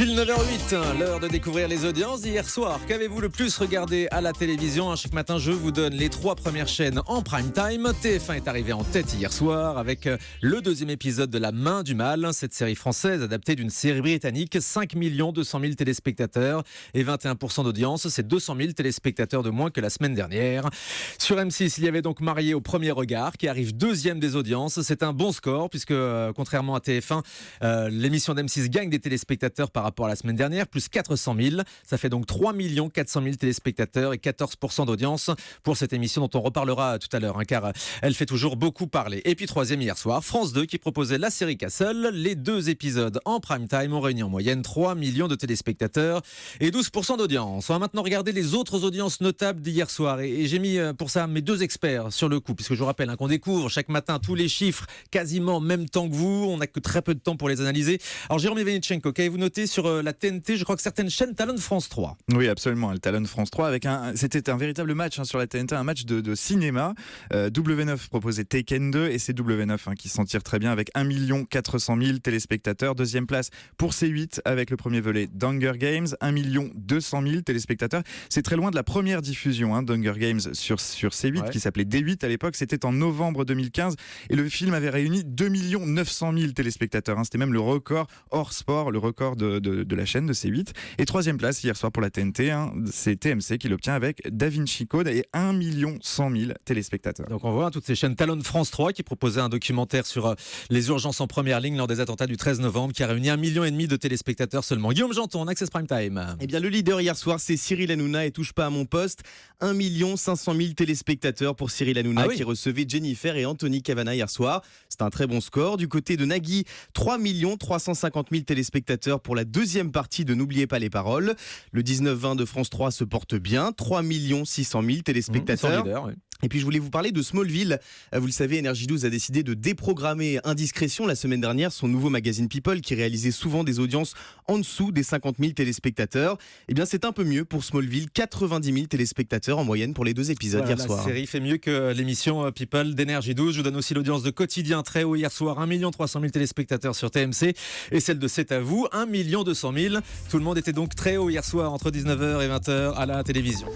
Pile 9h08, l'heure de découvrir les audiences d'hier soir. Qu'avez-vous le plus regardé à la télévision ? Chaque matin, je vous donne les 3 premières chaînes en prime time. TF1 est arrivé en tête hier soir avec le 2e épisode de La Main du Mal. Cette série française adaptée d'une série britannique, 5 200 000 téléspectateurs et 21% d'audience. C'est 200 000 téléspectateurs de moins que la semaine dernière. Sur M6, il y avait donc Marié au premier regard qui arrive 2e des audiences. C'est un bon score puisque contrairement à TF1, l'émission d'M6 gagne des téléspectateurs par rapport à la semaine dernière, plus 400 000. Ça fait donc 3 400 000 téléspectateurs et 14% d'audience pour cette émission dont on reparlera tout à l'heure, car elle fait toujours beaucoup parler. Et puis 3e hier soir, France 2 qui proposait la série Castle. Les 2 épisodes en prime time ont réuni en moyenne 3 millions de téléspectateurs et 12% d'audience. On va maintenant regarder les autres audiences notables d'hier soir et j'ai mis pour ça mes 2 experts sur le coup, puisque je vous rappelle qu'on découvre chaque matin tous les chiffres quasiment en même temps que vous. On n'a que très peu de temps pour les analyser. Alors Jérôme Ivanitchenko, qu'avez-vous noté sur la TNT? Je crois que certaines chaînes talonnent France 3. Oui, absolument, elle talonne France 3 avec c'était un véritable match sur la TNT, un match de cinéma. W9 proposait Taken 2 et c'est W9 qui s'en tire très bien avec 1 400 000 téléspectateurs. 2e place pour C8 avec le premier volet d'Hunger Games, 1 200 000 téléspectateurs. C'est très loin de la première diffusion d'Hunger Games sur C8 qui s'appelait D8 à l'époque. C'était en novembre 2015 et le film avait réuni 2 900 000 téléspectateurs. C'était même le record hors sport, le record de la chaîne de C8. Et 3e place hier soir pour la TNT, c'est TMC qui l'obtient avec Da Vinci Code et 1 100 000 téléspectateurs. Donc on voit toutes ces chaînes talonnent France 3 qui proposait un documentaire sur les urgences en première ligne lors des attentats du 13 novembre qui a réuni 1,5 million de téléspectateurs seulement. Guillaume Janton, Access Prime Time. Eh bien le leader hier soir c'est Cyril Hanouna et Touche pas à mon poste. 1 500 000 téléspectateurs pour Cyril Hanouna qui recevait Jennifer et Anthony Cavana hier soir. C'est un très bon score. Du côté de Nagui, 3 350 000 téléspectateurs pour la 2e partie de N'oubliez pas les paroles. Le 19-20 de France 3 se porte bien, 3 600 000 téléspectateurs. Et puis je voulais vous parler de Smallville. Vous le savez, Énergie 12 a décidé de déprogrammer Indiscrétion la semaine dernière, son nouveau magazine People qui réalisait souvent des audiences en dessous des 50 000 téléspectateurs. Eh bien c'est un peu mieux pour Smallville, 90 000 téléspectateurs en moyenne pour les 2 épisodes hier soir. La série fait mieux que l'émission People d'Énergie 12. Je vous donne aussi l'audience de Quotidien très haut hier soir, 1 300 000 téléspectateurs sur TMC et celle de C'est à vous, 1 200 000. Tout le monde était donc très haut hier soir entre 19h et 20h à la télévision.